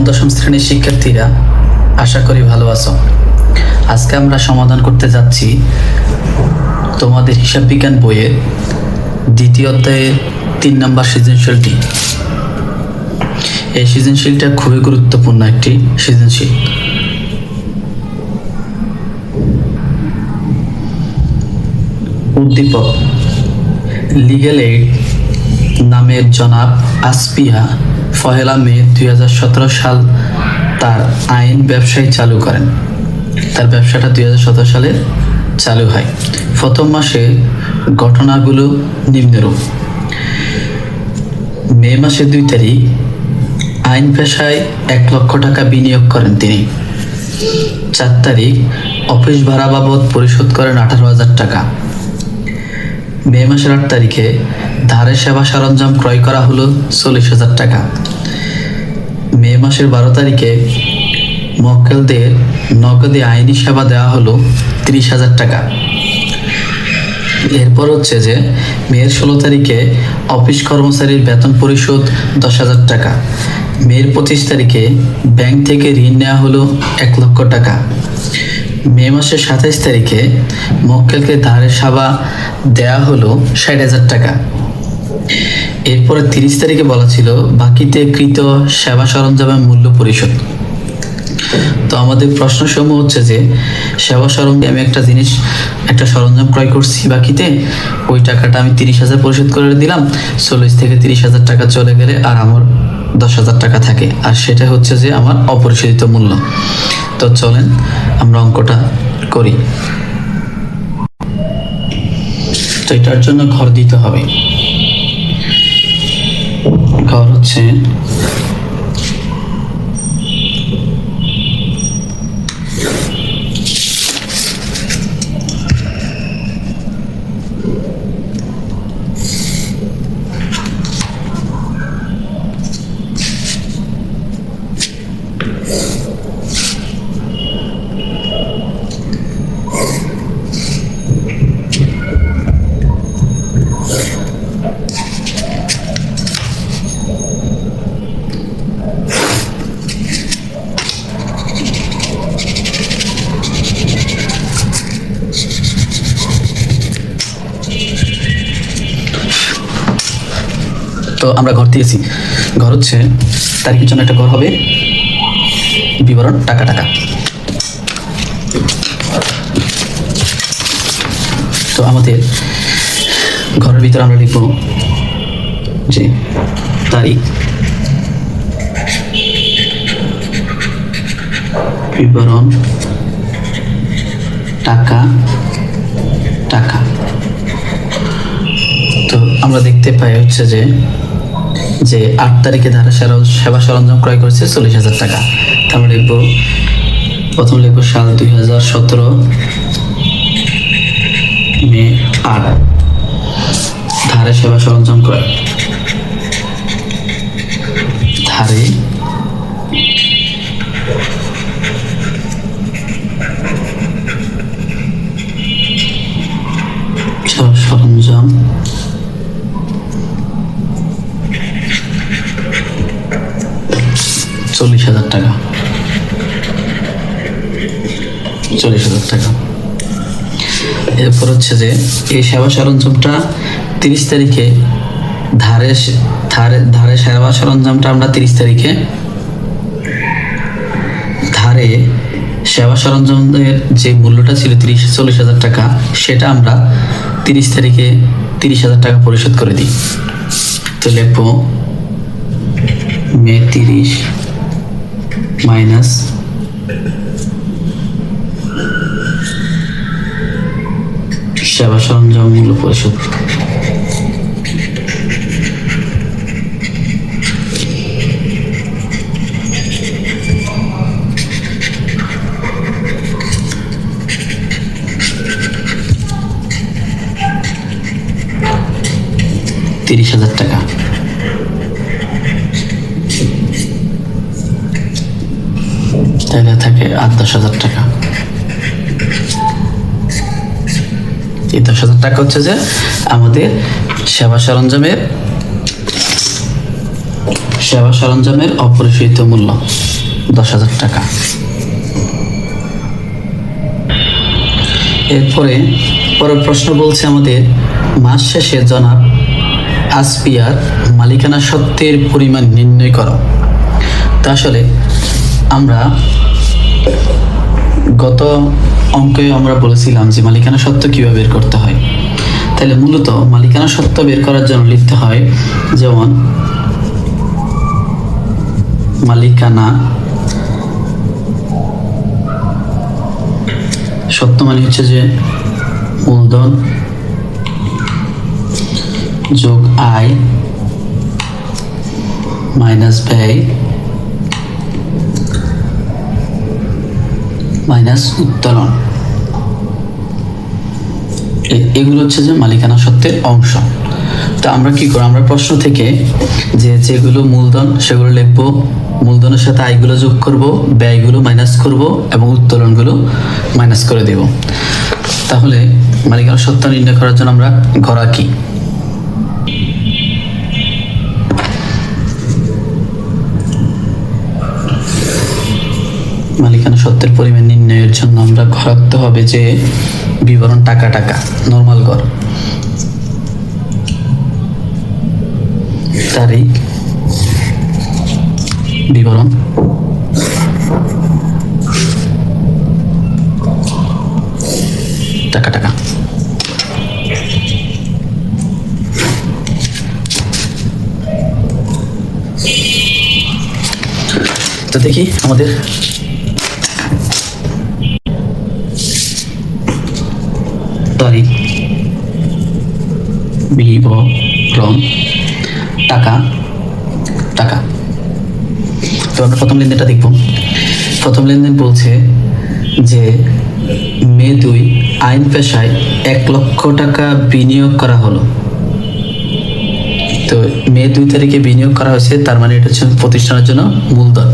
দশম শ্রেণীর শিক্ষার্থীরা, আশা করি ভালো আছো। আজকে আমরা সমাধান করতে যাচ্ছি তোমাদের হিসাব বিজ্ঞান বইয়ের দ্বিতীয় অধ্যায়ের 3 নম্বর সৃজনশীলটি। এই সৃজনশীলটা খুবই গুরুত্বপূর্ণ একটি সৃজনশীল। উদ্দীপক লিগ্যাল এইড নামের জনাব আসপিয়া 1 মে 2017 সাল তার আইন ব্যবসায় চালু করেন। তার ব্যবসাটা 2017 সালে চালু হয়। প্রথম মাসে ঘটনাগুলো নিম্নরূপ: মে মাসের 2 তারিখ আইন পেশায় 1 লক্ষ টাকা বিনিয়োগ করেন তিনি। 4 তারিখ অফিস ভাড়া বাবদ পরিশোধ করেন 18,000 টাকা। মে মাসের 8 তারিখে ধারে সেবা সরঞ্জাম ক্রয় করা হলো 40,000 টাকা। মে মাসের 12 তারিখে মক্কেলদের নগদে আইনি সেবা দেওয়া হলো 30,000 টাকা। এরপর হচ্ছে যে মেয়ের 16 তারিখে অফিস কর্মচারীর বেতন পরিশোধ 10,000 টাকা। মেয়ের 25 তারিখে ব্যাংক থেকে ঋণ নেওয়া হলো 1 লক্ষ টাকা। মে মাসের 27 তারিখে মক্কেলকে ধারে সেবা দেওয়া হলো 60,000 টাকা। এরপরে 30 তারিখে বলা ছিল বাকিতে কৃত সেবা সরঞ্জামের মূল্য পরিশোধ। তো আমাদের প্রশ্ন সমূহ হচ্ছে যে সেবা সরঞ্জাম, আমি একটা সরঞ্জাম ক্রয় করছি বাকিতে, ওই টাকাটা আমি 30,000 পরিশোধ করে দিলাম। 40 থেকে 30,000 টাকা চলে গেলে আর আমার 10,000 টাকা থাকে, আর সেটা হচ্ছে যে আমার অপরিশোধিত মূল্য। তো চলেন আমরা অঙ্কটা করি। তো এটার জন্য ঘর দিতে হবে। ঘর হচ্ছে তো আমরা ঘর দিয়েছি। ঘর হচ্ছে তারিখের জন্য একটা ঘর হবে, বিবরণ টাকা টাকা। তো আমাদের ঘরের ভিতরে আমরা লিখব যে তারিখ, বিবরণ টাকা টাকা। তো আমরা দেখতে পাই হচ্ছে যে 8 তারিখে ধারা সেবা সরঞ্জাম ক্রয় করেছে 40,000 টাকা। আমরা লিখবো, প্রথম লিখবো সাল 2017 মে 8 ধারে সেবা সরঞ্জাম ক্রয়, ধারে সেবা সরঞ্জাম $40,000 টাকা। 40,000 টাকা। এরপর হচ্ছে যে এই সেবা সরঞ্জামটা 30 তারিখে ধারে সেবা সরঞ্জামটা আমরা 30 তারিখে ধারে সেবা সরঞ্জামের যে মূল্যটা ছিল 40,000 টাকা, সেটা আমরা 30 তারিখে 30,000 টাকা পরিশোধ করে দিই। তো লিখবো মে 30 মাইনাস সেবা সরঞ্জাম মূল্য পরিশোধ। $30,000 টাকা। তাহলে থাকে আর 10,000 টাকা। এই 10,000 টাকা হচ্ছে যে আমাদের সেবা সরঞ্জামের অপরিশোধিত মূল্য। 10,000 টাকা। এরপরে পরের প্রশ্ন বলছে আমাদের মাস শেষে জনাব আসপিয়ার মালিকানা সত্ত্বের পরিমাণ নির্ণয় করো। তা আসলে আমরা গত অঙ্কে আমরা বলেছিলাম যে মালিকানা সত্ত্ব কিভাবে বের করতে হয়। তাহলে মূলত মালিকানা সত্ত্ব বের করার জন্য লিখতে হয় যেমন মালিকানা সত্ত্ব মানে হচ্ছে যে মূলধন যোগ আয় মাইনাস ব্যয় মাইনাস উত্তোলন, এগুলো হচ্ছে যে মালিকানা সত্ত্বের অংশ। তো আমরা কি করব, আমরা প্রশ্ন থেকে যেগুলো মূলধন সেগুলো লিখবো, মূলধনের সাথে আয়গুলো যোগ করব, ব্যয়গুলো মাইনাস করব এবং উত্তোলনগুলো মাইনাস করে দেব। তাহলে মালিকানা সত্ত্ব নির্ণয় করার জন্য আমরা ঘর আঁকি। মালিকানা সত্ত্বের পরিমাণ নির্ণয়ের জন্য আমরা ঘর আঁকতে হবে যে বিবরণ টাকা টাকা নরমাল ঘর, তারিখ বিবরণ টাকা টাকা। তো দেখি আমাদের তারিখ বিবরণ টাকা টাকা। তো আমরা প্রথম লেনদেনটা দেখব। প্রথম লেনদেন বলছে যে মে 2 আইন পেশায় 1 লক্ষ টাকা বিনিয়োগ করা হলো। তো মে 2 তারিখে বিনিয়োগ করা হয়েছে, তার মানে এটা হচ্ছে প্রতিষ্ঠানের জন্য মূলধন,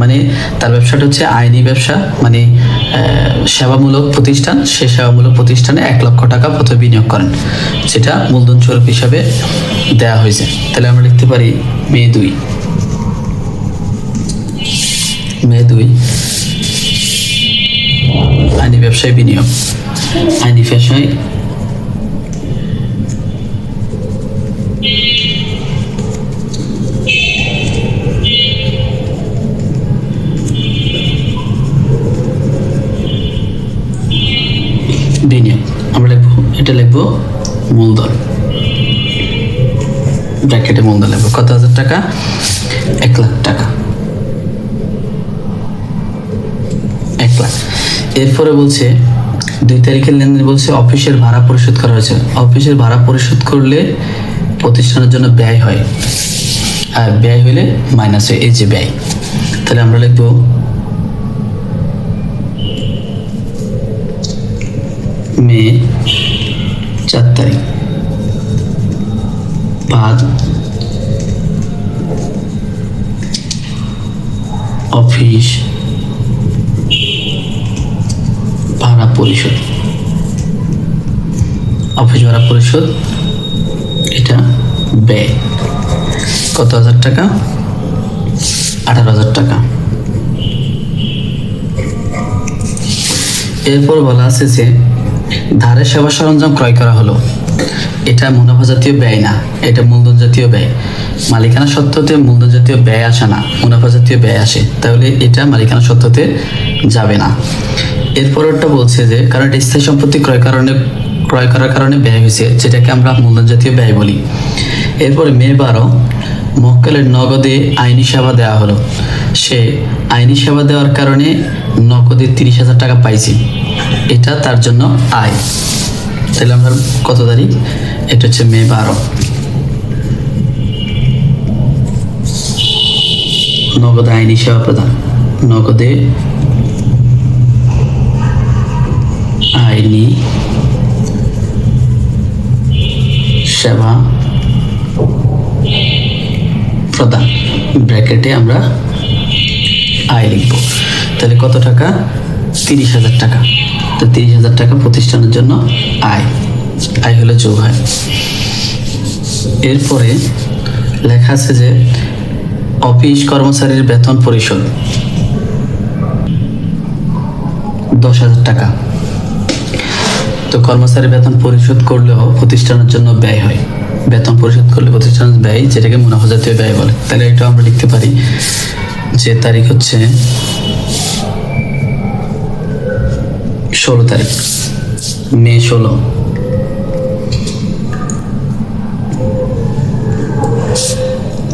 মানে তার ব্যবসাটা হচ্ছে আইনি ব্যবসা, মানে সেবামূলক প্রতিষ্ঠান। সে সেবামূলক প্রতিষ্ঠানে 1 লক্ষ টাকা প্রথমে বিনিয়োগ করেন, যেটা মূলধন স্বরূপ হিসাবে দেওয়া হয়েছে। তাহলে আমরা লিখতে পারি মে 2 আইনি ব্যবসায় বিনিয়োগ, আইনি ব্যবসায় বিনিয়োগ। আমরা লিখবো, এটা লিখবো মূলধন, ব্র্যাকেটে মূলধন লিখবো। কত হাজার টাকা? 1 লাখ টাকা, 1 লাখ। এরপরে বলছে 2 তারিখের লেনদেন বলছে অফিসের ভাড়া পরিশোধ করা হয়েছে। অফিসের ভাড়া পরিশোধ করলে প্রতিষ্ঠানের জন্য ব্যয় হয়, আর ব্যয় হলে মাইনাস হয়, এই যে ব্যয়। তাহলে আমরা লিখবো মে 4 তারিখ বাদ অফিস ভাড়া পরিশোধ, অফিস ভাড়া পরিশোধ এটা ব্যয়। কত হাজার টাকা? 18,000 টাকা। এরপর বলা আছে যে ধারে সেবা সরঞ্জাম ক্রয় করা হলো, এটা মুনাফা জাতীয় ব্যয় না, এটা মূলধন জাতীয় ব্যয়। মালিকানা সত্ত্বতে মূলধন জাতীয় ব্যয় আসে না, মুনাফা জাতীয় ব্যয় আসে, তাহলে এটা মালিকানা সত্ত্বতে যাবে না। এরপরটা বলছে যে কারণ এটা স্থায়ী সম্পত্তি ক্রয় করার কারণে ব্যয় হয়েছে, যেটাকে আমরা মূলধন জাতীয় ব্যয় বলি। এরপরে মে 12 মক্কেলের নগদে আইনি সেবা দেওয়া হলো। সে আইনি সেবা দেওয়ার কারণে নগদে 30,000 টাকা পাইছি, এটা তার জন্য আয়। তাহলে আমরা কত তারিখ? এটা হচ্ছে মে 12। নগদে আইনি সেবা প্রদান, নগদে আইনি সেবা প্রদান, ব্র্যাকেটে আমরা আয় লিখব। তাহলে কত টাকা? 30,000 টাকা। তো 30,000 টাকা প্রতিষ্ঠানের জন্য আয়, আয় হলে যোগ হয়। এরপরে লেখা আছে যে অফিস কর্মচারীর বেতন পরিশোধ। 10,000 টাকা। তো কর্মচারী বেতন পরিশোধ করলেও প্রতিষ্ঠানের জন্য ব্যয় হয়, বেতন পরিশোধ করলে প্রতিষ্ঠানের ব্যয়, যেটাকে মুনাফা জাতীয় ব্যয় বলে। তাহলে এটা আমরা লিখতে পারি যে তারিখ হচ্ছে 16 তারিখ, মে 16।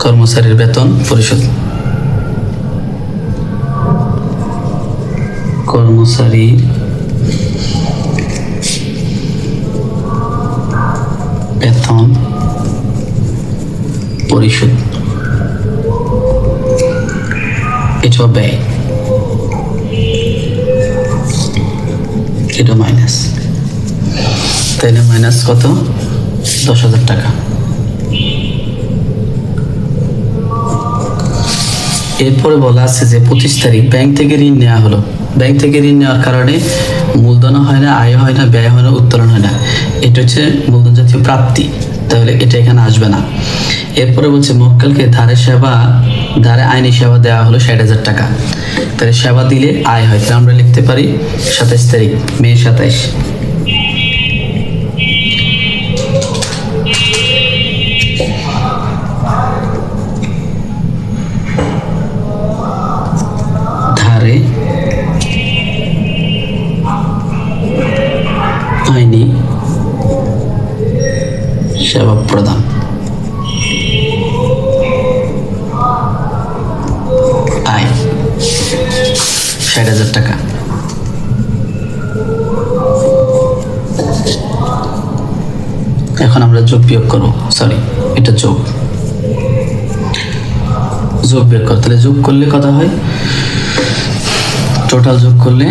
কর্মচারীর বেতন পরিশোধ, কর্মচারী বেতন পরিশোধ, এটা ব্যয়, এটা মাইনাস। তাইলে মাইনাস কত? 10,000 টাকা। এরপরে বলা আছে যে 25 তারিখ ব্যাংক থেকে ঋণ নেওয়া হলো। ব্যাংক থেকে ঋণ নেওয়ার কারণে মূলধন হয় না, আয় হয় না, ব্যয় হয় না, উত্তোলন হয় না। এটা হচ্ছে মূলধন জাতীয় প্রাপ্তি, তাহলে এটা এখানে আসবে না। এরপরে বলছে মক্কেলকে ধারে আইনি সেবা দেওয়া হলো 60,000 টাকা। তাহলে সেবা দিলে আয় হয়, তাহলে আমরা লিখতে পারি 27 তারিখ, মে 27। ধারে আইনি সেবা প্রদান, আয় 60,000 টাকা। এখন আমরা যোগ বিয়োগ করবো, সরি এটা যোগ বিয়োগ করো। তাহলে যোগ করলে কত হয়? টোটাল যোগ করলে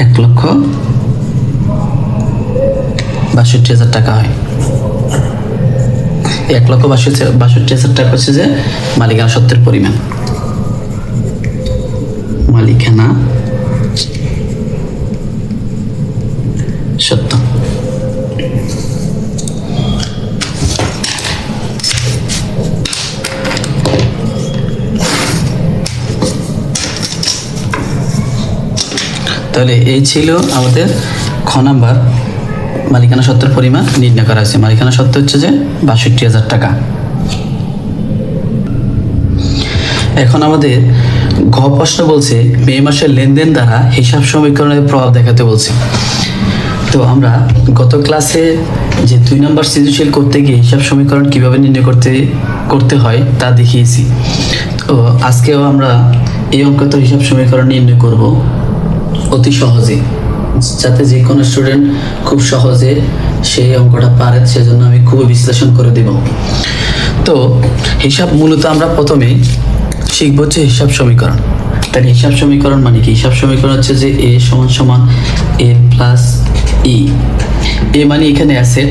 1,62,000 টাকা হয়। 1,62,000 টাকা হচ্ছে যে মালিকানা সত্ত্বের পরিমাণ, মালিকানা সত্ত্ব। তাহলে এই ছিল আমাদের খ নাম্বার, মালিকানা সত্ত্বের পরিমাণ নির্ণয় করা হয়েছে। মালিকানা সত্ত্ব হচ্ছে যে 62,000 টাকা। এখন আমাদের ঘ প্রশ্ন বলছে মে মাসের লেনদেন দ্বারা হিসাব সমীকরণের প্রভাব দেখাতে বলছে। তো আমরা গত ক্লাসে যে 2 নম্বর সৃজনশীল করতে গিয়ে হিসাব সমীকরণ কিভাবে নির্ণয় করতে হয় তা দেখিয়েছি। তো আজকেও আমরা এই অঙ্কিত হিসাব সমীকরণ নির্ণয় করব অতি সহজে, যাতে যে কোনো স্টুডেন্ট খুব সহজে সেই অঙ্কটা পারে, সেজন্য আমি খুবই বিশ্লেষণ করে দেব। তো হিসাব মূলত আমরা প্রথমে শিখব হচ্ছে হিসাব সমীকরণ। তাহলে হিসাব সমীকরণ মানে কি? হিসাব সমীকরণ হচ্ছে যে এ সমান সমান এ প্লাস ই। এ মানে এখানে অ্যাসেট,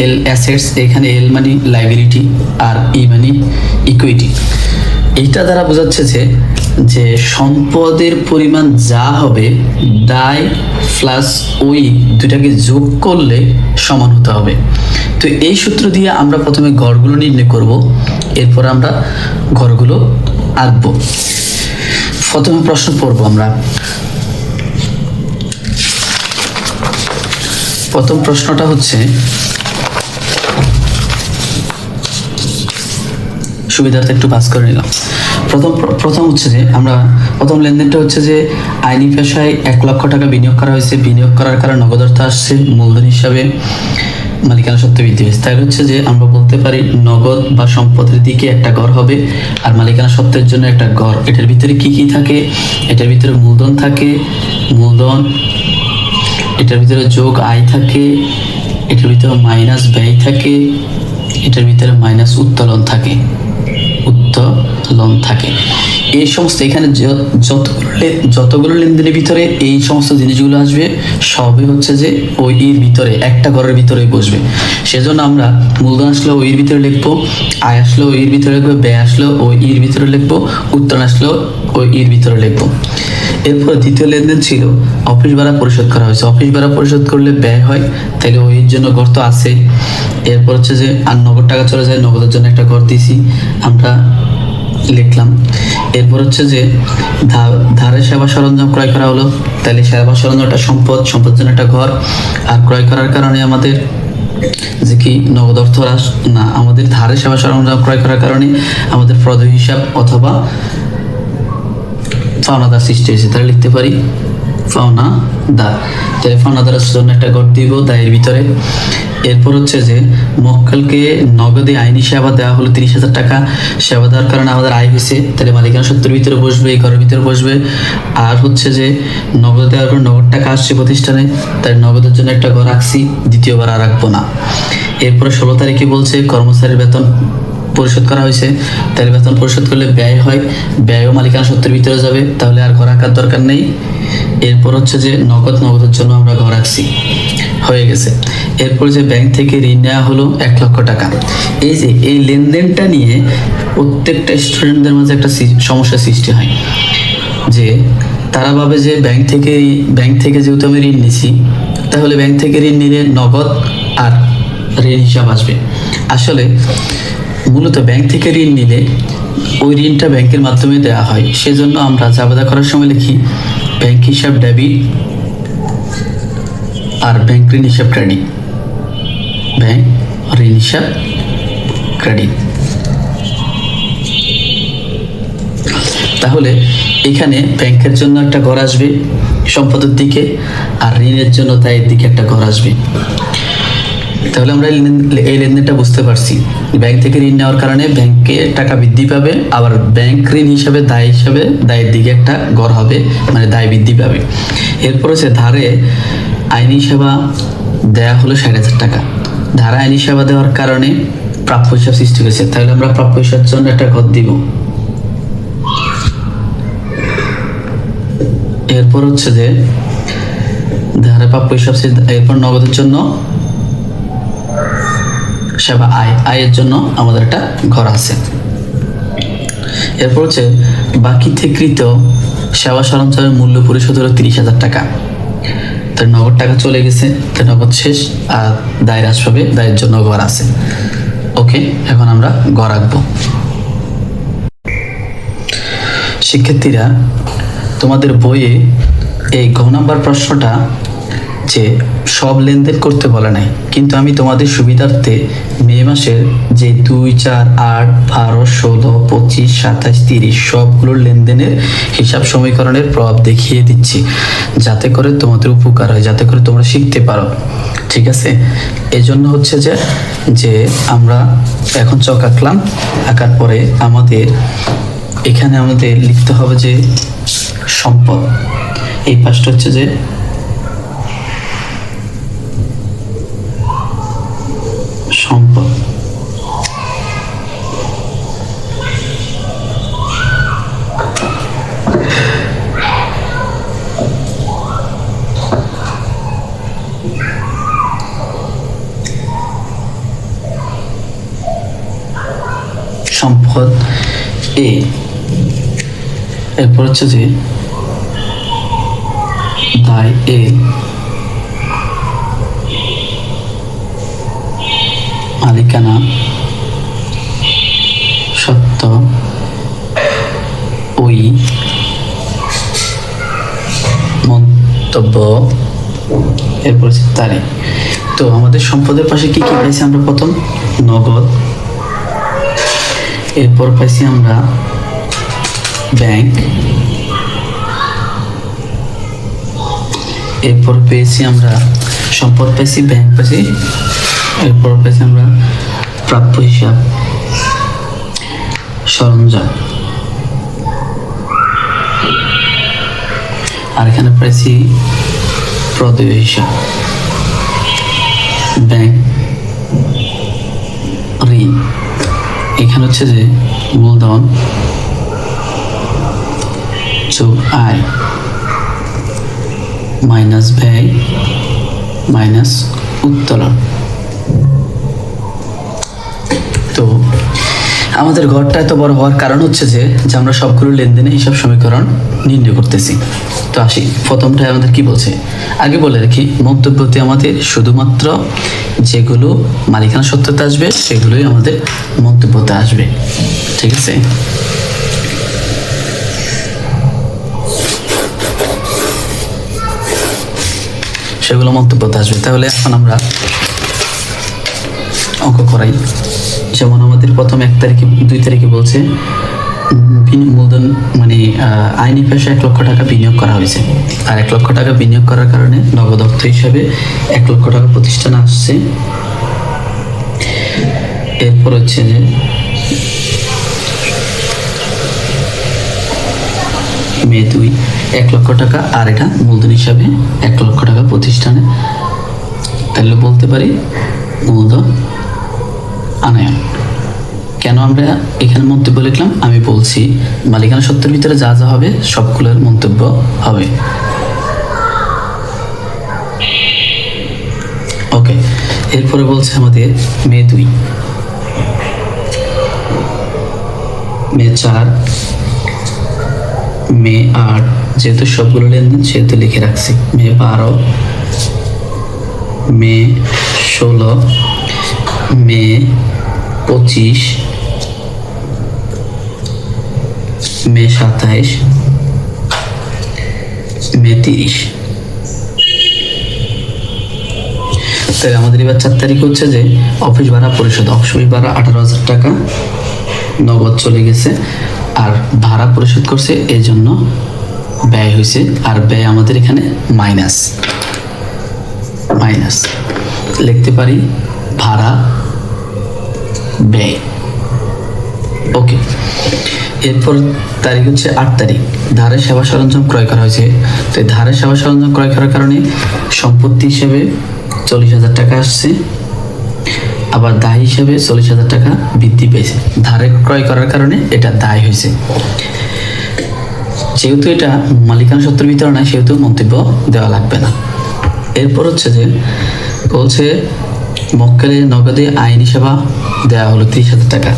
এল অ্যাসেটস, এখানে এল মানে লাইবিলিটি, আর ই মানে ইকুইটি। এইটা দ্বারা বোঝাচ্ছে যে সম্পদের পরিমাণ যা হবে দায় প্লাস ওই দুটাকে যোগ করলে সমান হতে হবে। তো এই সূত্র দিয়ে আমরা প্রথমে গড়গুলো নির্ণয় করব, এরপর আমরা ঘরগুলো আঁকবো। প্রথমে প্রশ্ন পড়ব আমরা। প্রথম প্রশ্নটা হচ্ছে, সুবিধার্থে একটু পাস করে নিলাম। প্রথম হচ্ছে যে আমরা প্রথম লেনদেনটা হচ্ছে যে আইনি পেশায় 1,00,000 টাকা বিনিয়োগ করা হয়েছে। বিনিয়োগ করার কারণে নগদ অর্থ আসছে, মূলধন হিসাবে মালিকানা সত্ত্ব বৃদ্ধি হয়েছে। তাই হচ্ছে যে আমরা বলতে পারি নগদ বা সম্পদের দিকে একটা ঘর হবে, আর মালিকানা সত্ত্বের জন্য একটা ঘর। এটার ভিতরে কি কি থাকে? এটার ভিতরে মূলধন থাকে, মূলধন, এটার ভিতরে যোগ আয় থাকে, এটার ভিতরে মাইনাস ব্যয় থাকে, এটার ভিতরে মাইনাস উত্তোলন থাকে, এই সমস্ত এখানে যতগুলো লেনদেনের ভিতরে এই সমস্ত জিনিসগুলো আসবে সবই হচ্ছে যে ওই এর ভিতরে একটা ঘরের ভিতরে বসবে। সেজন্য আমরা মূলধন আসলেও ওই এর ভিতরে লিখবো, আয় আসলেও ওই এর ভিতরে লিখবো, ব্যয় আসলেও ওই এর ভিতরে লিখবো, উত্তোলন আসলেও ওই এর ভিতরে লিখবো। এরপর দ্বিতীয় লেনদেন ছিল অফিস ভাড়া পরিশোধ করা হয়েছে। অফিস ভাড়া পরিশোধ করলে ব্যয় হয়, তাইলে ওই জন্য ঘর তো আছে। এরপর হচ্ছে যে আর নগদ টাকা চলে যায়, নগদের জন্য একটা ঘর দিয়েছি আমরা। লিখলাম। এরপর হচ্ছে যে ধারে সেবা সরঞ্জাম ক্রয় করা হলো, তাহলে সেবা সরঞ্জামটা সম্পদ জন্য একটা ঘর, আর ক্রয় করার কারণে আমাদের যে কি নগদ অর্থ হ্রাস না, আমাদের ধারে সেবা সরঞ্জাম ক্রয় করার কারণে আমাদের প্রদেয় হিসাব অথবা পাওনাদার সৃষ্টি হয়েছে, তাহলে লিখতে পারি পাওনাদার। তাহলে পাওনাদারের জন্য একটা ঘর দিব দায়ের ভিতরে। এরপর হচ্ছে যে মক্কেলকে নগদে আইনি সেবা দেওয়া হলো 30,000 টাকা। সেবা দেওয়ার কারণে আমাদের আয় হয়েছে, তাহলে মালিকানা সত্ত্বের ভিতরে বসবে, এই ঘরের ভিতরে বসবে। আর হচ্ছে যে নগদ দেওয়ার পর নগদ টাকা আসছে প্রতিষ্ঠানে, তাই নগদের জন্য একটা ঘর রাখছি, দ্বিতীয়বার আর রাখবো না। এরপরে 16 তারিখে বলছে কর্মচারীর বেতন পরিশোধ করা হয়েছে, তাহলে বেতন পরিশোধ করলে ব্যয় হয়, ব্যয়ও মালিকানা সত্ত্বের ভিতরে যাবে, তাহলে আর ঘর রাখার দরকার নেই। এরপর হচ্ছে যে নগদের জন্য আমরা ঘর রাখছি, হয়ে গেছে। এরপর যে ব্যাংক থেকে ঋণ নেওয়া হলো 1 লক্ষ টাকা। এই যে এই লেনদেনটা নিয়ে প্রত্যেকটা স্টুডেন্টদের মাঝে একটা সমস্যার সৃষ্টি হয়, যে তারা ভাবে যে ব্যাংক থেকে যেহেতু আমি ঋণ নিছি, তাহলে ব্যাংক থেকে ঋণ নিলে নগদ আর ঋণ হিসাব আসবে। আসলে মূলত ব্যাংক থেকে ঋণ নিলে ওই ঋণটা ব্যাংকের মাধ্যমে দেওয়া হয়, সেজন্য আমরা জাবেদা করার সময় লিখি ব্যাংক হিসাব ডেবিট আর ব্যাংক ঋণ হিসাব ক্রেডিট, ব্যাংক ঋণ হিসাব ক্রেডিট। তাহলে এখানে ব্যাংকের জন্য একটা ঘর আসবে সম্পদের দিকে, আর ঋণের জন্য দায়ের দিকে একটা ঘর আসবে। তাহলে আমরা এই লেনদেনটা বুঝতে পারছি, ব্যাংক থেকে ঋণ নেওয়ার কারণে ব্যাংকে টাকা বৃদ্ধি পাবে, আবার ব্যাংক ঋণ হিসাবে দায়ের দিকে একটা ঘর হবে, মানে দায় বৃদ্ধি পাবে। এরপর হচ্ছে ধারে আইনি সেবা দেয়া হলো 60,000 টাকা। ধারা আইনি সেবা দেওয়ার কারণে প্রাপ্য হিসাব সৃষ্টি হয়েছে, তাহলে আমরা প্রাপ্য হিসাবের জন্য একটা ঘর দিব। এরপর হচ্ছে যে ধারে প্রাপ্য হিসাব, এরপর নগদের জন্য সেবা আয়ের জন্য আমাদের একটা ঘর আছে। এরপর হচ্ছে বাকিকৃত সেবা সরঞ্জামের মূল্য পরিশোধ হলো 30,000 টাকা। তার নগদ টাকা চলে গেছে, তার নগদ শেষ, আর দায়ের আসবে, দায়ের জন্য ঘর আছে। ওকে, এখন আমরা ঘর আঁকবো। শিক্ষার্থীরা, তোমাদের বইয়ে এই ঘ নাম্বার প্রশ্নটা যে সব লেনদেন করতে বলে নাই, কিন্তু আমি তোমাদের সুবিধার্থে মে মাসের যে 2, 4, 8, 12, 16, 25, 27, 30 সবগুলোর লেনদেনের হিসাব সমীকরণের প্রভাব দেখিয়ে দিচ্ছি, যাতে করে তোমাদের উপকার হয়, যাতে করে তোমরা শিখতে পারো। ঠিক আছে, এই জন্য হচ্ছে যে আমরা এখন চক আঁকলাম, আঁকার পরে এখানে আমাদের লিখতে হবে যে সম্পদ, এই পাশটা হচ্ছে যে সম্পদ। সম্পদ এ, এরপর হচ্ছে যে দায় এ, মালিকানা সত্ত্ব ওই মন্তব্য, এরপর হচ্ছে তারিখ। তো আমাদের সম্পদের পাশে কি কি পাইছি আমরা? প্রথম নগদ, এরপর পাইছি আমরা ব্যাংক, এরপর পেয়েছি আমরা সম্পদ পাইছি, ব্যাংক পাইছি, এরপর পাইছি আমরা প্রাপ্য হিসাব সরঞ্জাম, আর এখানে পাইছি প্রদেয় হিসাব ব্যাংক ঋণ। এখানে হচ্ছে যে মূলধন যোগ আয় মাইনাস ব্যয় মাইনাস উত্তোলন। তো আমাদের ঘরটা এত বড় হওয়ার কারণ হচ্ছে যে আমরা সবগুলো লেনদেনের হিসাব সমীকরণ নির্ণয় করতেছি। তো আসি, প্রথমটাই আমাদের কি বলছে আগে বলে রাখি, মন্তব্যতে আমাদের শুধুমাত্র যেগুলো মালিকানা সত্ত্বতে আসবে সেগুলোই আমাদের মন্তব্যতে আসবে। ঠিক আছে। সেগুলো মন্তব্যতে আসবে। তাহলে এখন আমরা অঙ্ক করাই। যেমন আমাদের প্রথম 1 তারিখে 2 তারিখে বলছে মূলধন মানে আইনি পেশা 1 লক্ষ টাকা বিনিয়োগ করা হয়েছে, আর 1 লক্ষ টাকা বিনিয়োগ করার কারণে নগদ অর্থ হিসাবে 1 লক্ষ টাকা প্রতিষ্ঠানে আসছে। এরপর হচ্ছে যে মে 2 1 লক্ষ টাকা, আর এটা মূলধন হিসাবে 1 লক্ষ টাকা প্রতিষ্ঠানে। তাহলে বলতে পারি মূলধন আনয়ন। কেন আমরা এখানে মন্তব্য লিখলাম আমি বলছি, মালিকানা সত্ত্বের ভিতরে যা যা হবে সবগুলোর মন্তব্য হবে। ওকে, এরপরে বলছে আমাদের মে 2, মে 4, মে 8, যেহেতু সবগুলো লেনদেন সেহেতু লিখে রাখছি। মে 12, মে 16, মে 25, মে 27, মে 30। তাই আমাদের এবার 4 তারিখ হচ্ছে যে অফিস ভাড়া পরিশোধ। অফিস ভাড়া 18,000 টাকা নগদ চলে গেছে, আর ভাড়া পরিশোধ করছে এই জন্য ব্যয় হয়েছে, আর ব্যয় আমাদের এখানে মাইনাস লিখতে পারি ভাড়া ব্যয়। ওকে, এরপর তারিখ হচ্ছে 8 তারিখ, ধারে সেবা সরঞ্জাম ক্রয় করা হয়েছে। তো ধারে সেবা সরঞ্জাম ক্রয় করার কারণে সম্পত্তি হিসেবে 40,000 টাকা আসছে, আবার দায় হিসেবে 40,000 টাকা বৃদ্ধি পেয়েছে। ধারে ক্রয় করার কারণে এটা দায় হয়েছে। যেহেতু এটা মালিকানা সত্ত্বের ভিতরে নাই সেহেতু মন্তব্য দেওয়া লাগবে না। এরপর হচ্ছে যে বলছে মক্কেলে নগদে আইনি সেবা দেওয়া হলো 30,000 টাকা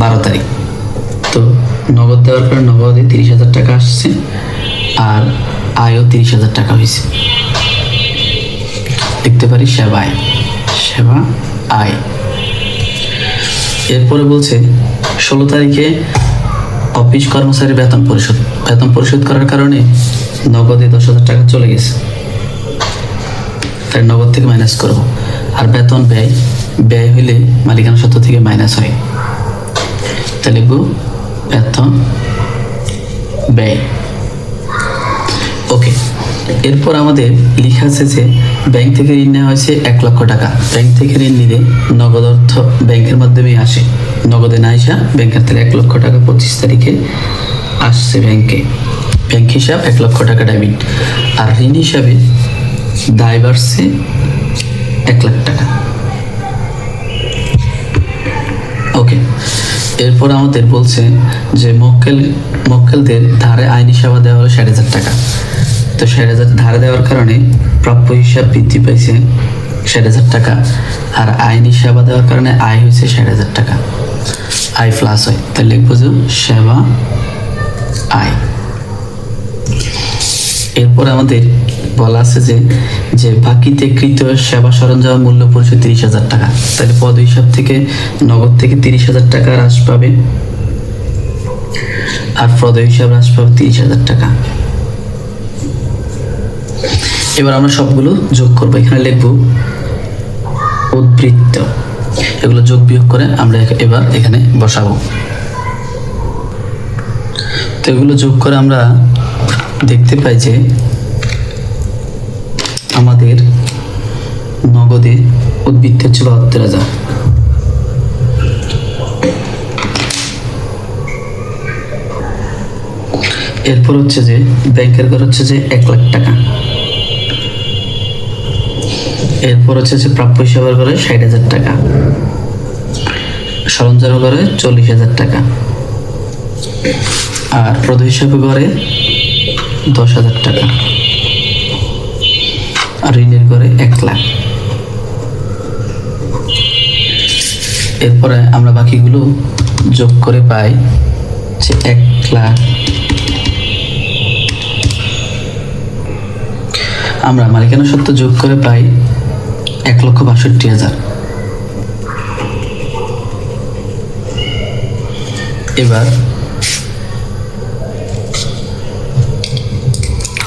12 তারিখ। তো নগদ দেওয়ার পর নগদে 30,000 টাকা আসছে, আর আয়ও 30,000 টাকা হয়েছে। লিখতে পারি সেবা আয়। এরপরে বলছে 16 তারিখে অফিস কর্মচারীর বেতন পরিশোধ করার কারণে নগদে 10,000 টাকা চলে গেছে, তাই নগদ থেকে মাইনাস করব। আর বেতন ব্যয় হইলে মালিকানা সত্ত্ব থেকে মাইনাস হয়, তাই লিখব বেতন ব্যয়। ওকে, এরপর আমাদের লেখা আছে যে ব্যাংক থেকে ঋণ নেওয়া হয়েছে 1 লক্ষ টাকা। ব্যাংক থেকে ঋণ নিলে নগদ অর্থ ব্যাংকের মাধ্যমেই আসে, নগদে না আসা ব্যাংকের থেকে 1 লক্ষ টাকা 25 তারিখে আসছে ব্যাংক হিসাব 1 লক্ষ টাকা ডেবিট, আর ঋণ হিসাবে দায় বাড়ছে 1 লাখ টাকা। ওকে, এরপর আমাদের বলছে যে মক্কেলদের ধারে আইনি সেবা দেওয়া হলো 60,000 টাকা। তো 60,000 ধারে দেওয়ার কারণে প্রাপ্য হিসাব বৃদ্ধি পাইছে 60,000 টাকা, আর আইনি সেবা দেওয়ার কারণে আয় হয়েছে 60,000 টাকা, আয় প্লাস হয়। তাহলে লিখবো যে সেবা আয়। এরপর আমাদের বলা আছে যে বাকিতে কৃত সেবা সরঞ্জাম মূল্য পরিশোধ 30,000 টাকা। তাহলে পদ হিসাব থেকে নগদ থেকে 30,000 টাকা হ্রাস পাবে, আর পদ হিসাব হ্রাস পাবে 30,000 টাকা। এবার আমরা সবগুলো যোগ করবো। এখানে লিখবো উদ্বৃত্ত, এগুলো যোগ বিয়োগ করে আমরা এবার এখানে বসাবো। তো এগুলো যোগ করে আমরা দেখতে পাই যে আমাদের নগদে উদ্বৃত্ত হচ্ছে 72,000। এরপর হচ্ছে যে ব্যাংকের ঘর হচ্ছে যে 1 লাখ টাকা। এরপর হচ্ছে যে প্রাপ্য হিসাবের ঘরে 60,000 টাকা, সরঞ্জামের ঘরে 40,000 টাকা, আর পদ হিসাবে ঘরে 10,000 টাকা, আর ঋণের ঘরে 1 লাখ। এরপরে আমরা বাকিগুলো যোগ করে পাই যে 1 লাখ। আমরা মালিকানা সত্ত্ব যোগ করে পাই 1,62,000। এবার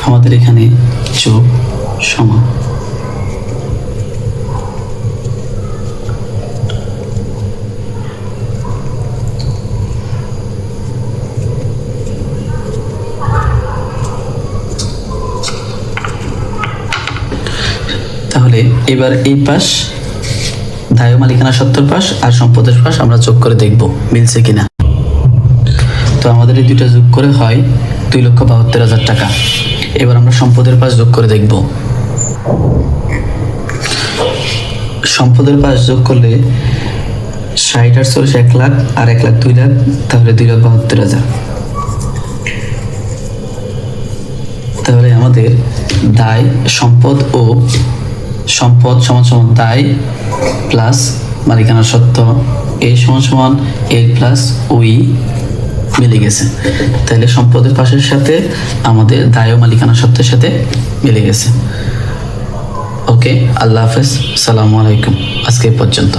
আমাদের এখানে যোগ সমান তাহলে এবার এই পাশ দায় ও মালিকানা সত্ত্বর পাশ আর সম্পদের পাশ আমরা যোগ করে দেখব মিলছে কিনা। তো আমাদের এই দুইটা যোগ করে হয় 2,72,000 টাকা। এবার আমরা সম্পদের পাশ যোগ করে দেখব। সম্পদের পাশ যোগ করলে 60 আর 40 1 লাখ আর 1 লাখ 2 লাখ, তাহলে 2,72,000। তাহলে আমাদের দায় সম্পদ ও সম্পদ সমান সমান দায় প্লাস মালিকানা সত্ত্ব এ সমান সমান এল প্লাস ওই মিলে গেছে। তাহলে সম্পদের পাশের সাথে আমাদের দায় ও মালিকানা সত্ত্বের সাথে মিলে গেছে। ওকে, আল্লাহ হাফেজ, সালামু আলাইকুম। আজকে পর্যন্ত।